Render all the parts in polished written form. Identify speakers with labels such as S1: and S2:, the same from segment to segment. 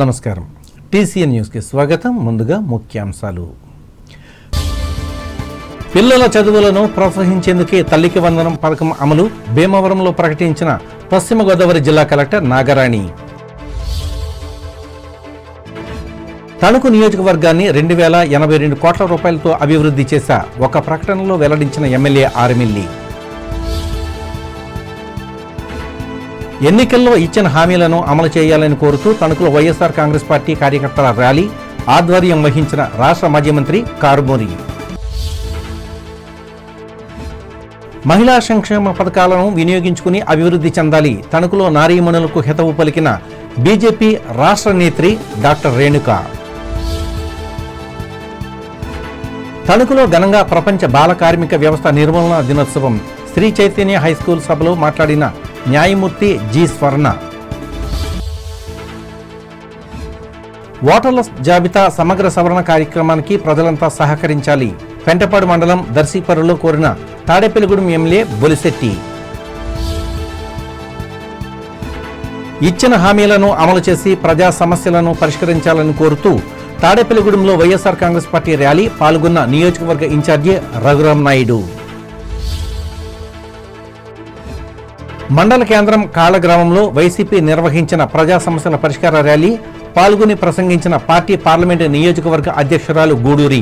S1: నమస్కారం. టీసీఎన్ న్యూస్కి స్వాగతం. ముందుగా ముఖ్యాంశాలు. పిల్లల చదువులను ప్రోత్సహించేందుకే తల్లికి వందనం పథకం అమలు భీమవరంలో ప్రకటించిన పశ్చిమ గోదావరి జిల్లా కలెక్టర్ నాగరాణి. తణుకు నియోజకవర్గాన్ని 2082 కోట్ల రూపాయలతో అభివృద్ధి చేశా ఒక ప్రకటనలో వెల్లడించిన ఎమ్మెల్యే ఆర్మిల్లి. ఎన్నికల్లో ఇచ్చిన హామీలను అమలు చేయాలని కోరుతూ తణుకులో వైఎస్ఆర్ కాంగ్రెస్ పార్టీ కార్యకర్తల ర్యాలీ ఆధ్వర్యం వహించిన రాష్ట్ర మాజీ మంత్రి కారుమూరి. మహిళా సంక్షేమ పథకాలను వినియోగించుకుని అభివృద్ధి చెందాలి తణుకులో నారీమణులకు హితవు పలికిన బీజేపీ రాష్ట్ర నేత్రి డాక్టర్ రేణుక. తణుకులో ఘనంగా ప్రపంచ బాల కార్మిక వ్యవస్థ నిర్మూలన దినోత్సవం. శ్రీ చైతన్య హైస్కూల్ సభలో మాట్లాడిన న్యాయమూర్తి జి స్వర్ణ. ఓటర్ల జాబితా సమగ్ర సవరణ కార్యక్రమానికి ప్రజలంతా సహకరించాలి పెంటపాడు మండలం దర్శిపరులో కోరిన తాడేపల్లిగూడెం ఎమ్మెల్యే బొలిశెట్టి. ఇచ్చిన హామీలను అమలు చేసి ప్రజా సమస్యలను పరిష్కరించాలని కోరుతూ తాడేపల్లిగూడెంలో వైఎస్ఆర్ కాంగ్రెస్ పార్టీ ర్యాలీ పాల్గొన్న నియోజకవర్గ ఇన్ఛార్జి రఘురాం నాయుడు. మండల కేంద్రం కాళగ్రామంలో వైసీపీ నిర్వహించిన ప్రజా సమస్యల పరిష్కార ర్యాలీ పాల్గొని ప్రసంగించిన పార్టీ పార్లమెంటు నియోజకవర్గ అధ్యక్షురాలు గూడూరి.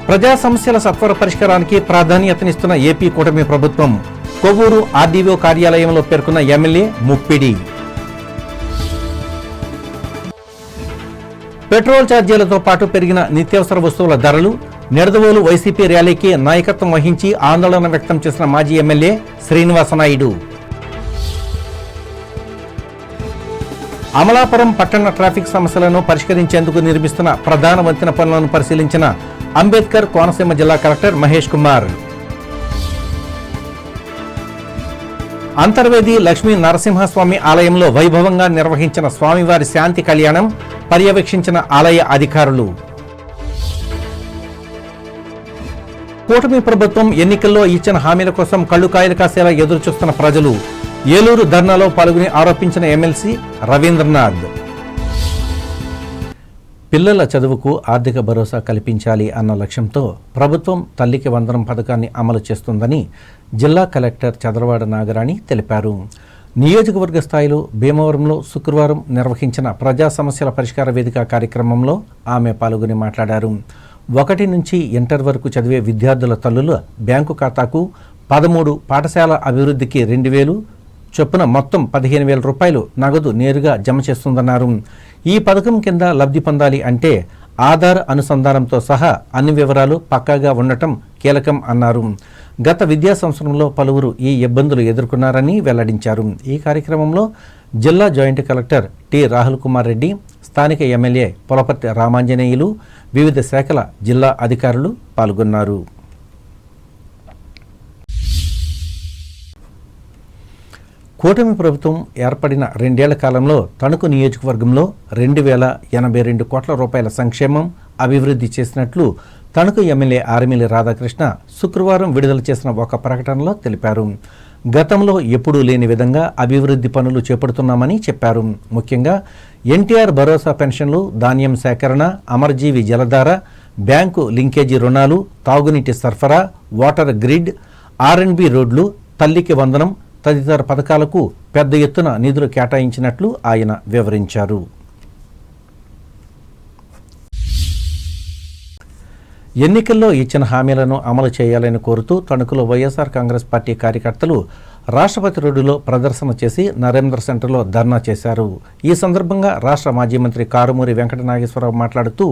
S1: ప్రజా సమస్యల సత్వర పరిష్కారానికి ప్రాధాన్యతనిస్తున్న ఏపీ కూటమి ప్రభుత్వం కొవ్వూరు ఆర్డీఓ కార్యాలయంలో పేర్కొన్న ఎమ్మెల్యే ముప్పిడి. పెట్రోల్ ఛార్జీలతో పాటు పెరిగిన నిత్యావసర వస్తువుల ధరలు నిడదవోలు వైసీపీ ర్యాలీకి నాయకత్వం వహించి ఆందోళన వ్యక్తం చేసిన మాజీ ఎమ్మెల్యే శ్రీనివాసనాయుడు. అమలాపురం పట్టణ ట్రాఫిక్ సమస్యలను పరిష్కరించేందుకు నిర్మిస్తున్న ప్రధాన వంతెన పనులను పరిశీలించిన అంబేద్కర్ కోనసీమ జిల్లా కలెక్టర్ మహేష్ కుమార్. అంతర్వేది లక్ష్మీ నరసింహస్వామి ఆలయంలో వైభవంగా నిర్వహించిన స్వామివారి శాంతి కళ్యాణం పర్యవేక్షించిన ఆలయ అధికారులు. కూటమి ప్రభుత్వం ఎన్నికల్లో ఇచ్చిన హామీల కోసం కళ్ళు కాయలు కాసేలా ఎదురుచూస్తున్న ప్రజలు. ఏలూరు ధర్నాలో పాల్గొని ఆరోపించిన ఎమ్మెల్సీ రవీంద్రనాథ్. పిల్లల చదువుకు ఆర్థిక భరోసా కల్పించాలి అన్న లక్ష్యంతో ప్రభుత్వం తల్లికి వందనం పథకాన్ని అమలు చేస్తుందని జిల్లా కలెక్టర్ చదలవాడ నాగరాణి తెలిపారు. నియోజకవర్గ స్థాయిలో భీమవరంలో శుక్రవారం నిర్వహించిన ప్రజా సమస్యల పరిష్కార వేదిక కార్యక్రమంలో ఆమె పాల్గొని మాట్లాడారు. 1 నుంచి ఇంటర్ వరకు చదివే విద్యార్థుల తల్లుల బ్యాంకు ఖాతాకు 13 పాఠశాల అభివృద్ధికి 2,000 చొప్పున మొత్తం 15,000 రూపాయలు నగదు నేరుగా జమ చేస్తుందన్నారు. ఈ పథకం కింద లబ్ధి పొందాలి అంటే ఆధార్ అనుసంధానంతో సహా అన్ని వివరాలు పక్కాగా ఉండటం కీలకం అన్నారు. గత విద్యా సంవత్సరంలో పలువురు ఈ ఇబ్బందులు ఎదుర్కొన్నారని వెల్లడించారు. ఈ కార్యక్రమంలో జిల్లా joint collector T Rahul Kumar Reddy, స్థానిక ఎమ్మెల్యే పులపర్తి రామాంజనేయులు, వివిధ శాఖల జిల్లా అధికారులు పాల్గొన్నారు. కూటమి ప్రభుత్వం ఏర్పడిన 2 ఏళ్ల కాలంలో తణుకు నియోజకవర్గంలో 2082 కోట్ల రూపాయల సంక్షేమం అభివృద్ధి చేసినట్లు తణుకు ఎమ్మెల్యే ఆర్మిల్లి రాధాకృష్ణ శుక్రవారం విడుదల చేసిన ఒక ప్రకటనలో తెలిపారు. గతంలో ఎప్పుడూ లేని విధంగా అభివృద్ధి పనులు చేపడుతున్నామని చెప్పారు. ముఖ్యంగా ఎన్టీఆర్ భరోసా పెన్షన్లు, ధాన్యం సేకరణ, అమరజీవి జలధార, బ్యాంకు లింకేజీ రుణాలు, తాగునీటి సరఫరా, వాటర్ గ్రిడ్, R&B రోడ్లు, తల్లికి వందనం తదితర పథకాలకు పెద్ద ఎత్తున నిధులు కేటాయించినట్లు ఆయన వివరించారు. ఎన్నికల్లో ఇచ్చిన హామీలను అమలు చేయాలని కోరుతూ తణుకులో వైఎస్ఆర్ కాంగ్రెస్ పార్టీ కార్యకర్తలు రాష్ట్రపతి రోడ్డులో ప్రదర్శన చేసి నరేంద్ర సెంటర్లో ధర్నా చేశారు. ఈ సందర్భంగా రాష్ట్ర మాజీ మంత్రి కారుమూరి వెంకట నాగేశ్వరరావు మాట్లాడుతూ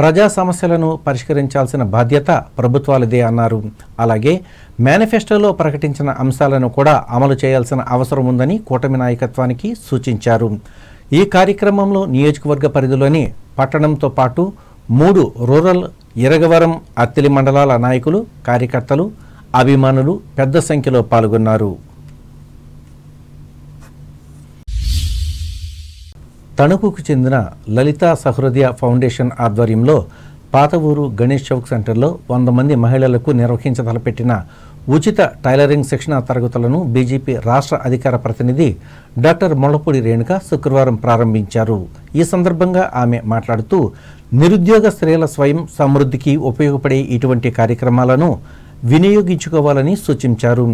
S1: ప్రజా సమస్యలను పరిష్కరించాల్సిన బాధ్యత ప్రభుత్వాలదే అన్నారు. అలాగే మేనిఫెస్టోలో ప్రకటించిన అంశాలను కూడా అమలు చేయాల్సిన అవసరం ఉందని కూటమి నాయకత్వానికి సూచించారు. ఈ కార్యక్రమంలో నియోజకవర్గ పరిధిలోని పట్టణంతో పాటు 3 రూరల్, ఇరగవరం, అత్తిలి మండలాల నాయకులు, కార్యకర్తలు, అభిమానులు పెద్ద సంఖ్యలో పాల్గొన్నారు. తణుకుకు చెందిన లలితా సహృదయ ఫౌండేషన్ ఆధ్వర్యంలో పాత ఊరు గణేష్ చౌక్ సెంటర్లో 100 మంది మహిళలకు నిర్వహించతలపెట్టిన ఉచిత టైలరింగ్ శిక్షణ తరగతులను బీజేపీ రాష్ట్ర అధికార ప్రతినిధి డాక్టర్ ముళ్లపూడి రేణుక శుక్రవారం ప్రారంభించారు. ఈ సందర్భంగా ఆమె మాట్లాడుతూ నిరుద్యోగ స్త్రీల స్వయం సమృద్ధికి ఉపయోగపడే ఇటువంటి కార్యక్రమాలను వినియోగించుకోవాలని సూచించారు.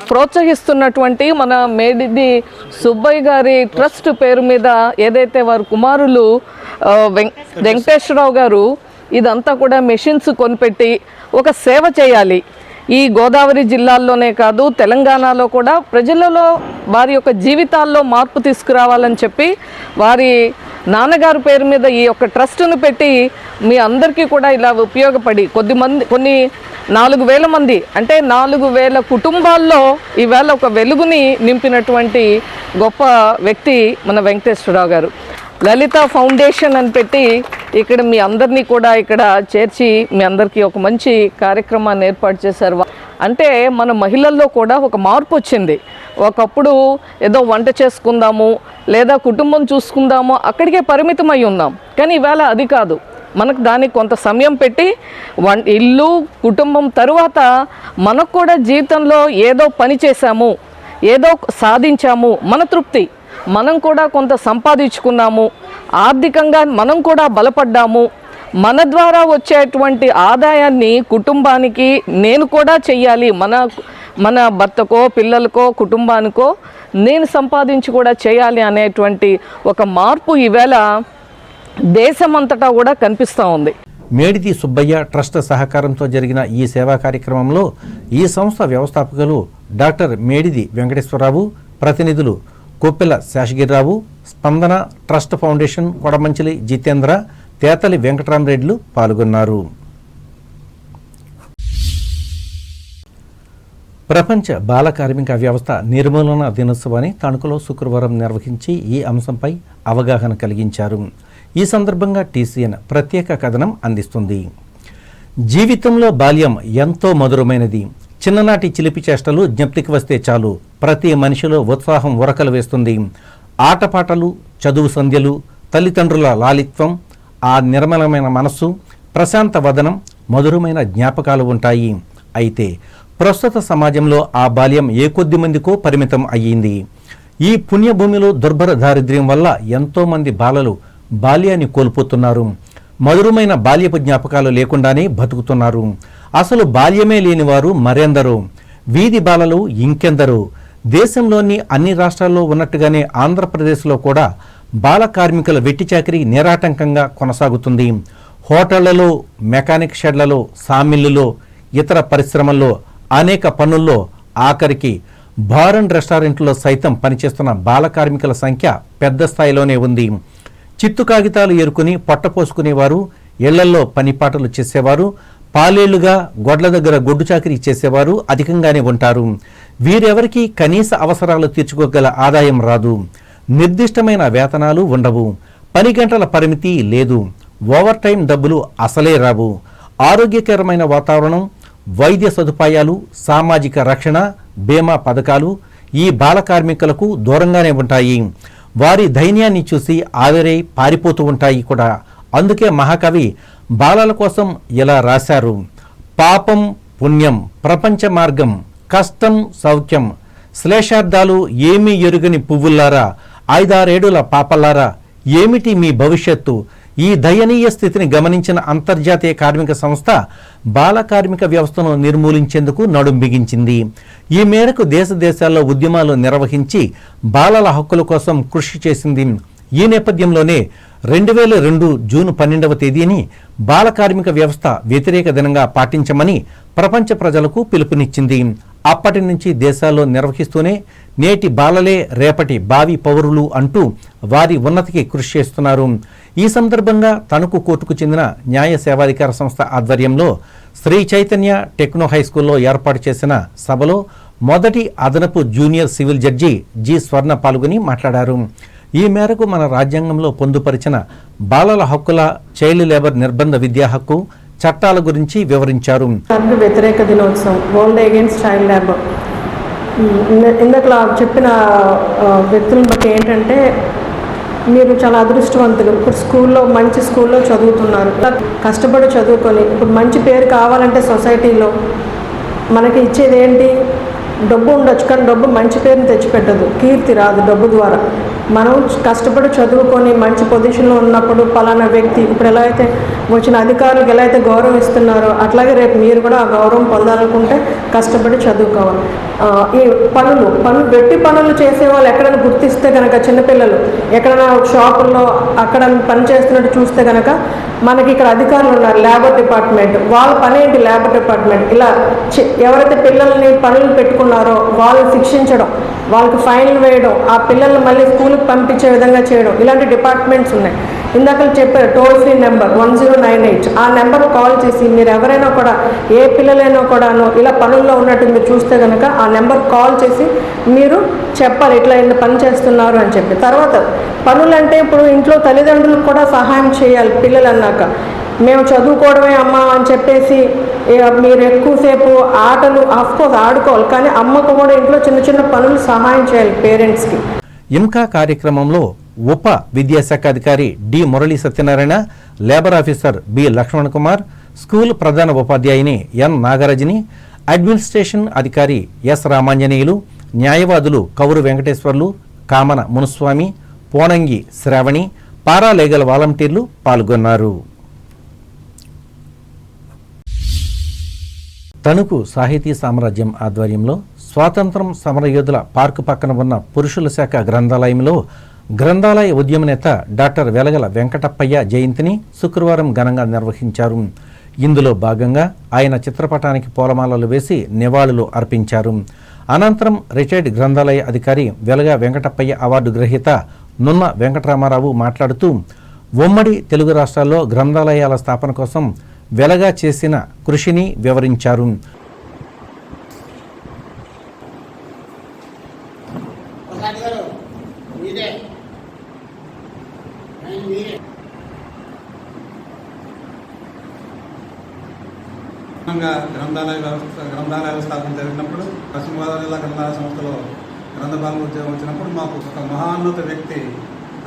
S2: ప్రోత్సహిస్తున్నటువంటి మన మేడిది సుబ్బయ్య గారి ట్రస్ట్ పేరు మీద ఏదైతే వారి కుమారులు వెంకటేశ్వరరావు గారు ఇదంతా కూడా మెషిన్స్ కొనిపెట్టి ఒక సేవ చేయాలి. ఈ గోదావరి జిల్లాల్లోనే కాదు తెలంగాణలో కూడా ప్రజలలో వారి యొక్క జీవితాల్లో మార్పు తీసుకురావాలని చెప్పి వారి నాన్నగారి పేరు మీద ఈ యొక్క ట్రస్ట్ను పెట్టి మీ అందరికీ కూడా ఇలా ఉపయోగపడి కొన్ని 4,000 మంది అంటే 4,000 కుటుంబాల్లో ఈవేళ ఒక వెలుగుని నింపినటువంటి గొప్ప వ్యక్తి మన వెంకటేశ్వరరావు గారు. లలిత ఫౌండేషన్ అని పెట్టి ఇక్కడ మీ అందరినీ కూడా ఇక్కడ చేర్చి మీ అందరికీ ఒక మంచి కార్యక్రమాన్ని ఏర్పాటు చేశారు. అంటే మన మహిళల్లో కూడా ఒక మార్పు వచ్చింది. ఒకప్పుడు ఏదో వంట చేసుకుందాము లేదా కుటుంబం చూసుకుందాము అక్కడికే పరిమితమై ఉన్నాం. కానీ ఈవేళ అది కాదు, మనకు దానికి కొంత సమయం పెట్టి ఇల్లు కుటుంబం తరువాత మనకు కూడా జీవితంలో ఏదో పని చేశాము, ఏదో సాధించాము, మన తృప్తి, మనం కూడా కొంత సంపాదించుకున్నాము, ఆర్థికంగా మనం కూడా బలపడ్డాము, మన ద్వారా వచ్చేటువంటి ఆదాయాన్ని కుటుంబానికి నేను కూడా చెయ్యాలి, మన భర్తకో పిల్లలకో కుటుంబానికో నేను సంపాదించి కూడా చేయాలి అనేటువంటి ఒక మార్పు ఈవేళ దేశమంతటా కూడా కనిపిస్తూ ఉంది.
S1: మేడిది సుబ్బయ్య ట్రస్ట్ సహకారంతో జరిగిన ఈ సేవా కార్యక్రమంలో ఈ సంస్థ వ్యవస్థాపకులు డాక్టర్ మేడిది వెంకటేశ్వరరావు, ప్రతినిధులు కొప్పెల శేషగిరిరావు, స్పందన ట్రస్ట్ ఫౌండేషన్ కొడమంచిలి జితేంద్ర, తేతలి వెంకటరామరెడ్డిలు పాల్గొన్నారు. ప్రపంచ బాల కార్మిక వ్యవస్థ నిర్మూలన దినోత్సవాన్ని తణుకులో శుక్రవారం నిర్వహించి ఈ అంశంపై అవగాహన కలిగించారు. ఈ సందర్భంగా టీసీఎన్ ప్రత్యేక కథనం అందిస్తుంది. జీవితంలో బాల్యం ఎంతో మధురమైనది. చిన్ననాటి చిలిపి చేష్టలు జ్ఞప్తికి వస్తే చాలు ప్రతి మనిషిలో ఉత్సాహం ఉరకలు వేస్తుంది. ఆటపాటలు, చదువు సంధ్యలు, తల్లిదండ్రుల లాలిత్వం, ఆ నిర్మలమైన మనస్సు, ప్రశాంత వదనం, మధురమైన జ్ఞాపకాలు ఉంటాయి. అయితే ప్రస్తుత సమాజంలో ఆ బాల్యం ఏ కొద్ది మందికో పరిమితం అయ్యింది. ఈ పుణ్యభూమిలో దుర్భర దారిద్ర్యం వల్ల ఎంతోమంది బాలలు బాల్యాన్ని కోల్పోతున్నారు. మధురమైన బాల్యపు జ్ఞాపకాలు లేకుండానే బతుకుతున్నారు. అసలు బాల్యమే లేనివారు మరెందరో, వీధి బాలలు ఇంకెందరో. దేశంలోని అన్ని రాష్ట్రాల్లో ఉన్నట్టుగానే ఆంధ్రప్రదేశ్లో కూడా బాల కార్మికుల వెట్టి చాకిరీ నిరాటంకంగా కొనసాగుతుంది. హోటళ్లలో, మెకానిక్ షెడ్లలో, సామిళ్లలో, ఇతర పరిశ్రమల్లో, అనేక పనుల్లో, ఆఖరికి బార్ అండ్ రెస్టారెంట్లో సైతం పనిచేస్తున్న బాల కార్మికుల సంఖ్య పెద్ద స్థాయిలోనే ఉంది. చిత్తు కాగితాలు ఏరుకుని పొట్టపోసుకునేవారు, ఇళ్లల్లో పనిపాటలు చేసేవారు, పాలేళ్లుగా గొడ్ల దగ్గర గొడ్డు చాకిరీ చేసేవారు అధికంగానే ఉంటారు. వీరెవరికీ కనీస అవసరాలు తీర్చుకోగల ఆదాయం రాదు. నిర్దిష్టమైన వేతనాలు ఉండవు. పని గంటల పరిమితి లేదు. ఓవర్ టైం డబ్బులు అసలే రావు. ఆరోగ్యకరమైన వాతావరణం, వైద్య సదుపాయాలు, సామాజిక రక్షణ, బీమా పథకాలు ఈ బాల కార్మికులకు దూరంగానే ఉంటాయి. వారి దైన్యాన్ని చూసి ఆవిరై పారిపోతూ ఉంటాయి కూడా. అందుకే మహాకవి బాలల కోసం ఇలా రాశారు: పాపం పుణ్యం ప్రపంచ మార్గం, కష్టం సౌఖ్యం, శ్లేషార్థాలు ఏమీ ఎరుగని పువ్వుల్లారా, 5-6 పాపల్లారా, ఏమిటి మీ భవిష్యత్తు? ఈ దయనీయ స్థితిని గమనించిన అంతర్జాతీయ కార్మిక సంస్థ బాల కార్మిక వ్యవస్థను నిర్మూలించేందుకు నడుం బిగించింది. ఈ మేరకు దేశాల్లో ఉద్యమాలు నిర్వహించి బాలల హక్కుల కోసం కృషి చేసింది. ఈ నేపథ్యంలోనే 2002 జూన్ 12వ తేదీని బాల కార్మిక వ్యవస్థ వ్యతిరేక దినంగా పాటించమని ప్రపంచ ప్రజలకు పిలుపునిచ్చింది. అప్పటి నుంచి దేశాల్లో నిర్వహిస్తూనే నేటి బాలలే రేపటి భావి పౌరులు అంటూ వారి ఉన్నతికి కృషి చేస్తున్నారు. ఈ సందర్భంగా తణుకు కోర్టుకు చెందిన న్యాయ సేవాధికార సంస్థ ఆధ్వర్యంలో శ్రీ చైతన్య టెక్నో హైస్కూల్లో ఏర్పాటు చేసిన సభలో మొదటి అదనపు జూనియర్ సివిల్ జడ్జి జి స్వర్ణ పాల్గొని మాట్లాడారు. ఈ మేరకు మన రాజ్యాంగంలో పొందుపరిచిన బాలల హక్కుల, చైల్డ్ లేబర్ నిర్బంధ విద్యా హక్కు చట్టాల గురించి వివరించారు.
S3: వ్యతిరేక దినోత్సవం, వరల్డ్ అగేన్స్ట్ చైల్డ్ లేబర్. ఇందాక చెప్పిన వ్యక్తులను బట్టి ఏంటంటే మీరు చాలా అదృష్టవంతులు. ఇప్పుడు స్కూల్లో మంచి స్కూల్లో చదువుతున్నారు, కష్టపడి చదువుకొని ఇప్పుడు మంచి పేరు కావాలంటే సొసైటీలో మనకి ఇచ్చేది ఏంటి? డబ్బు ఉండొచ్చు, కానీ డబ్బు మంచి పేరుని తెచ్చిపెట్టదు, కీర్తి రాదు డబ్బు ద్వారా. మనం కష్టపడి చదువుకొని మంచి పొజిషన్లో ఉన్నప్పుడు పలానా వ్యక్తి ఇప్పుడు ఎలా అయితే వచ్చిన అధికారులకు ఎలా అయితే గౌరవం ఇస్తున్నారో అట్లాగే రేపు మీరు కూడా ఆ గౌరవం పొందాలనుకుంటే కష్టపడి చదువుకోవాలి. ఈ వెట్టి పనులు చేసే వాళ్ళు ఎక్కడైనా గుర్తిస్తే కనుక, చిన్నపిల్లలు ఎక్కడైనా షాపుల్లో అక్కడ పని చేస్తున్నట్టు చూస్తే కనుక మనకి ఇక్కడ అధికారులు ఉన్నారు, లేబర్ డిపార్ట్మెంట్. వాళ్ళ పని ఏంటి? లేబర్ డిపార్ట్మెంట్ ఇలా ఎవరైతే పిల్లల్ని పనులు పెట్టుకున్నారో వాళ్ళని శిక్షించడం, వాళ్ళకి ఫైన్లు వేయడం, ఆ పిల్లల్ని మళ్ళీ స్కూల్కి పంపించే విధంగా చేయడం, ఇలాంటి డిపార్ట్మెంట్స్ ఉన్నాయి. ఇందాక చెప్పారు టోల్ ఫ్రీ నెంబర్ 1098. ఆ నెంబర్ కాల్ చేసి మీరు ఎవరైనా కూడా ఏ పిల్లలైనా కూడాను ఇలా పనుల్లో ఉన్నట్టు మీరు చూస్తే కనుక ఆ నెంబర్ కాల్ చేసి మీరు చెప్పాలి ఇట్లా ఇన్ని పని చేస్తున్నారు అని చెప్పి. తర్వాత పనులంటే ఇప్పుడు ఇంట్లో తల్లిదండ్రులకు కూడా సహాయం చేయాలి. పిల్లలు అన్నాక మేము చదువుకోవడమే అమ్మ అని చెప్పేసి మీరు ఎక్కువసేపు ఆటలు ఆఫ్కోర్స్ ఆడుకోవాలి, కానీ అమ్మకు కూడా ఇంట్లో చిన్న చిన్న పనులు సహాయం చేయాలి పేరెంట్స్కి.
S1: ఇమ్కా కార్యక్రమంలో ఉప విద్యాశాఖ అధికారి D Murali Satyanarayana, labour officer B Lakshman Kumar, school ప్రధాన ఉపాధ్యాయుని ఎన్ నాగరాజుని, అడ్మినిస్ట్రేషన్ అధికారి ఎస్ రామాంజనేయులు, న్యాయవాదులు కౌరు వెంకటేశ్వర్లు, కామన మునుస్వామి, పోనంగి శ్రావణి, పారాలీగల్ వాలంటీర్లు పాల్గొన్నారు. తణుకు సాహితీ సామ్రాజ్యం ఆధ్వర్యంలో స్వాతంత్రం సమరయోధుల పార్కు పక్కన ఉన్న పురుషుల శాఖ గ్రంథాలయంలో గ్రంథాలయ ఉద్యమ నేత డాక్టర్ వెలగల వెంకటప్పయ్య జయంతిని శుక్రవారం ఘనంగా నిర్వహించారు. ఇందులో భాగంగా ఆయన చిత్రపటానికి పూలమాలలు వేసి నివాళులు అర్పించారు. అనంతరం రిటైర్డ్ గ్రంథాలయ అధికారి వెలగ వెంకటప్పయ్య అవార్డు గ్రహీత నున్న వెంకటరామారావు మాట్లాడుతూ ఉమ్మడి తెలుగు రాష్ట్రాల్లో గ్రంథాలయాల స్థాపన కోసం వెలగా చేసిన కృషిని వివరించారు.
S4: గ్రంథాలయాల స్థాపన జరిగినప్పుడు పశ్చిమ గోదావరి జిల్లా గ్రంథాలయ సంస్థలో గ్రంథపాలన ఉద్యోగం వచ్చినప్పుడు మాకు ఒక మహాన్నత వ్యక్తి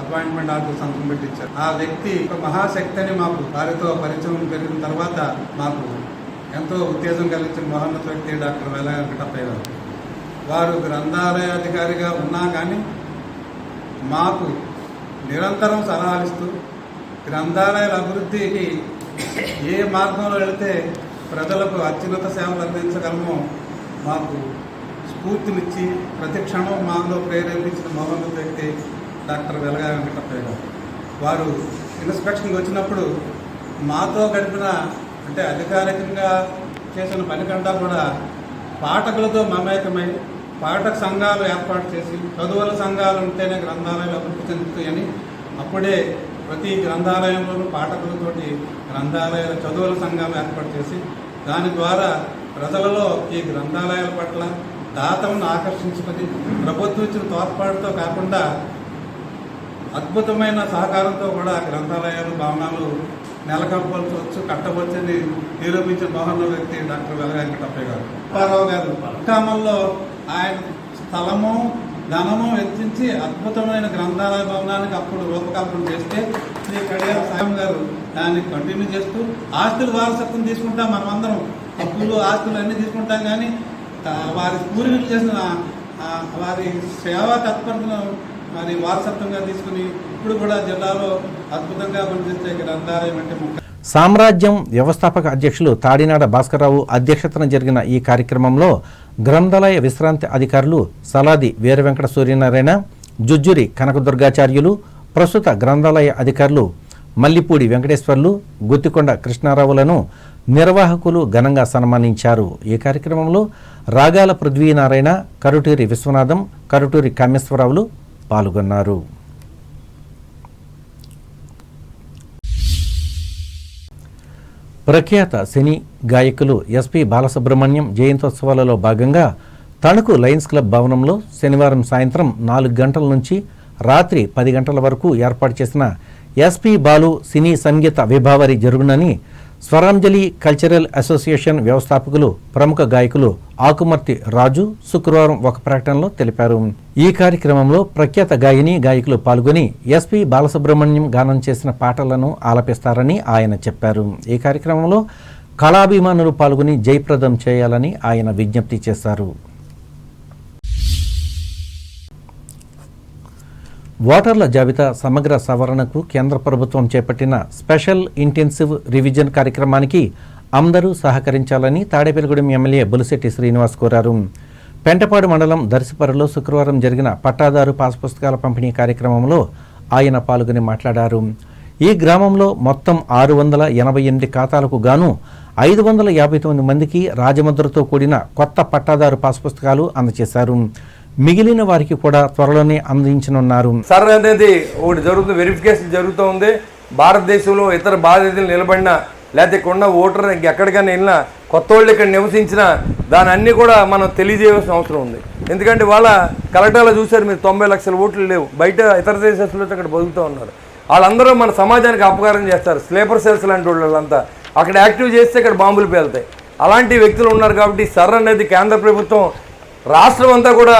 S4: అపాయింట్మెంట్ ఆర్డర్ సంతకం పెట్టించారు. ఆ వ్యక్తి ఒక మహాశక్తి అని మాకు వారితో పరిచయం పెరిగిన తర్వాత మాకు ఎంతో ఉత్తేజం కలిగించిన మహోన్నత వ్యక్తి డాక్టర్ వెలగ వెంకటప్పయ్య గారు. వారు గ్రంథాలయాధికారిగా ఉన్నా కానీ మాకు నిరంతరం సలహాలు ఇస్తూ గ్రంథాలయాల అభివృద్ధికి ఏ మార్గంలో వెళితే ప్రజలకు అత్యున్నత సేవలు అందించగలమో మాకు స్ఫూర్తినిచ్చి ప్రతి క్షణం మాలో ప్రేరేపించిన మహోన్నత వ్యక్తి డాక్టర్ వెలగ వెంకటప్పయ్య గారు. వారు ఇన్స్పెక్షన్కి వచ్చినప్పుడు మాతో గడిపిన అంటే అధికారికంగా చేసిన పని కంటా కూడా పాఠకులతో మమేకమై పాఠక సంఘాలు ఏర్పాటు చేసి చదువుల సంఘాలు ఉంటేనే గ్రంథాలయాలు అభివృద్ధి చెందుతాయని అప్పుడే ప్రతి గ్రంథాలయంలోనూ పాఠకులతోటి గ్రంథాలయాల చదువుల సంఘాలు ఏర్పాటు చేసి దాని ద్వారా ప్రజలలో ఈ గ్రంథాలయాల పట్ల దాతలను ఆకర్షించుకొని ప్రభుత్వం ఇచ్చిన తోడ్పాటుతో కాకుండా అద్భుతమైన సహకారంతో కూడా గ్రంథాలయాలు భవనాలు నెలకొల్పవచ్చు కట్టవచ్చని నిరూపించిన మహోన్నత వ్యక్తి డాక్టర్ వెలగ వెంకటప్పయ్య గారు. అప్పారావు గారు గ్రామంలో ఆయన స్థలము ధనము వెచ్చించి అద్భుతమైన గ్రంథాలయ భవనానికి అప్పుడు రూపకల్పన చేస్తే శ్రీ కడియాల సాయం గారు దాన్ని కంటిన్యూ చేస్తూ ఆస్తుల వారసత్వం తీసుకుంటాం. మనమందరం అప్పులు ఆస్తులు అన్నీ తీసుకుంటాం, కానీ వారి పూర్వీకులు చేసిన వారి సేవా తత్పరతను మరి వారసత్వంగా తీసుకుని ఇప్పుడు కూడా జిల్లాలో అద్భుతంగా పనిచేసే గ్రంథాలయం అంటే
S1: సామ్రాజ్యం వ్యవస్థాపక అధ్యక్షులు తాడినాడ భాస్కరరావు అధ్యక్షతన జరిగిన ఈ కార్యక్రమంలో గ్రంథాలయ విశ్రాంతి అధికారులు సలాది వీర వెంకట సూర్యనారాయణ, జుజ్జురి కనకదుర్గాచార్యులు, ప్రస్తుత గ్రంథాలయ అధికారులు మల్లిపూడి వెంకటేశ్వర్లు, గుత్తికొండ కృష్ణారావులను నిర్వాహకులు ఘనంగా సన్మానించారు. ఈ కార్యక్రమంలో రాగాల పృథ్వీనారాయణ, కరుటూరి విశ్వనాథం, కరుటూరి కామేశ్వరరావులు పాల్గొన్నారు. ప్రఖ్యాత సినీ గాయకులు ఎస్పి బాలసుబ్రహ్మణ్యం జయంతోత్సవాలలో భాగంగా తణుకు లయన్స్ క్లబ్ భవనంలో శనివారం సాయంత్రం 4 గంటల నుంచి రాత్రి 10 గంటల వరకు ఏర్పాటు చేసిన ఎస్పి బాలు సినీ సంగీత విభావరి జరుగునని స్వరాంజలి కల్చరల్ అసోసియేషన్ వ్యవస్థాపకులు ప్రముఖ గాయకులు ఆకుమర్తి రాజు శుక్రవారం ఒక ప్రకటనలో తెలిపారు. ఈ కార్యక్రమంలో ప్రఖ్యాత గాయని గాయకులు పాల్గొని ఎస్పి బాలసుబ్రహ్మణ్యం గానం చేసిన పాటలను ఆలపిస్తారని ఆయన చెప్పారు. ఈ కార్యక్రమంలో కళాభిమానులు పాల్గొని జయప్రదం చేయాలని ఆయన విజ్ఞప్తి చేశారు. ఓటర్ల జాబితా సమగ్ర సవరణకు కేంద్ర ప్రభుత్వం చేపట్టిన స్పెషల్ ఇంటెన్సివ్ రివిజన్ కార్యక్రమానికి అందరూ సహకరించాలని తాడేపల్లిగూడెం ఎమ్మెల్యే బొలిశెట్టి శ్రీనివాస్ కోరారు. పెంటపాడు మండలం దర్శిపరలో శుక్రవారం జరిగిన పట్టాదారు పాస్ పుస్తకాల పంపిణీ కార్యక్రమంలో ఆయన పాల్గొని మాట్లాడారు. ఈ గ్రామంలో మొత్తం 688 ఖాతాలకు గాను 559 మందికి రాజముద్రతో కూడిన కొత్త పట్టాదారు పాస్ పుస్తకాలు అందజేశారు. మిగిలిన వారికి కూడా త్వరలోనే అందించనున్నారు.
S5: సర్ అనేది ఒకటి జరుగుతుంది, వెరిఫికేషన్ జరుగుతూ ఉంది. భారతదేశంలో ఇతర బాధితులు నిలబడినా లేకపోతే కొన్న ఓటర్ ఎక్కడికైనా వెళ్ళినా కొత్త వాళ్ళు ఇక్కడ నివసించినా దాని అన్నీ కూడా మనం తెలియజేయాల్సిన అవసరం ఉంది. ఎందుకంటే వాళ్ళ కలెక్టర్లో చూశారు మీరు 90 లక్షల ఓట్లు లేవు, బయట ఇతర దేశాల్లో అక్కడ బతుకుతూ ఉన్నారు. వాళ్ళందరూ మన సమాజానికి అపకారం చేస్తారు. స్లీపర్ సెల్స్ లాంటి వాళ్ళంతా అక్కడ యాక్టివ్ చేస్తే ఇక్కడ బాంబులు పేలుతాయి. అలాంటి వ్యక్తులు ఉన్నారు కాబట్టి సర్ అనేది కేంద్ర ప్రభుత్వం రాష్ట్రం అంతా కూడా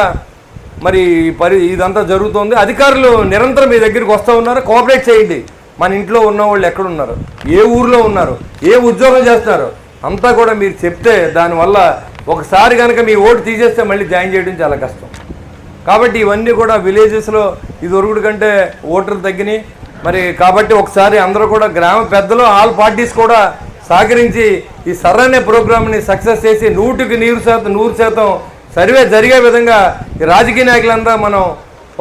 S5: మరి ఇదంతా జరుగుతుంది. అధికారులు నిరంతరం మీ దగ్గరికి వస్తూ ఉన్నారు. కోఆపరేట్ చేయండి. మన ఇంట్లో ఉన్న వాళ్ళు ఎక్కడున్నారు, ఏ ఊర్లో ఉన్నారు, ఏ ఉద్యోగం చేస్తున్నారు అంతా కూడా మీరు చెప్తే దానివల్ల ఒకసారి కనుక మీ ఓటు తీసేస్తే మళ్ళీ జాయిన్ చేయడం చాలా కష్టం. కాబట్టి ఇవన్నీ కూడా విలేజెస్లో ఇది ఒరుగుడు కంటే ఓటర్లు తగ్గినాయి. మరి కాబట్టి ఒకసారి అందరూ కూడా గ్రామ పెద్దలు ఆల్ పార్టీస్ కూడా సహకరించి ఈ సరైన ప్రోగ్రామ్ని సక్సెస్ చేసి 100% సర్వే జరిగే విధంగా ఈ రాజకీయ నాయకులంతా మనం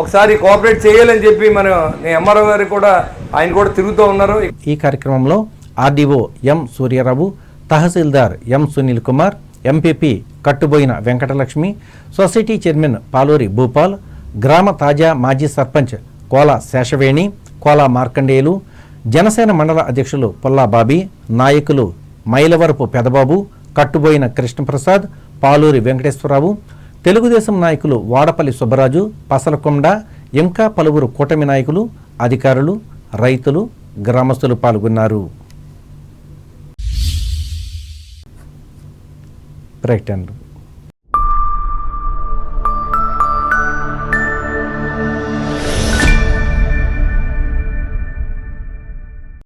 S5: ఒకసారి కోఆపరేట్ చేయాలని చెప్పి మన ఎంఆర్ఓ గారు కూడా ఆయన కూడా తిరుగుతూ ఉన్నారు.
S1: ఈ కార్యక్రమంలో RDO M Suryarao, tahsildar M Sunil Kumar, MPP Kattuboyina Venkatalakshmi, society chairman Paluri Bhupal, గ్రామ తాజా మాజీ సర్పంచ్ కోల శేషవేణి, కోల మార్కండేయులు, జనసేన మండల అధ్యక్షులు పుల్లా బాబీ, నాయకులు మైలవరపు పెదబాబు, కట్టుబోయిన కృష్ణప్రసాద్, పాలూరి వెంకటేశ్వరరావు, తెలుగుదేశం నాయకులు వాడపల్లి సుబ్బరాజు, పసలకొండ, ఇంకా పలువురు కూటమి నాయకులు, అధికారులు, రైతులు, గ్రామస్తులు పాల్గొన్నారు. ప్రకటనలు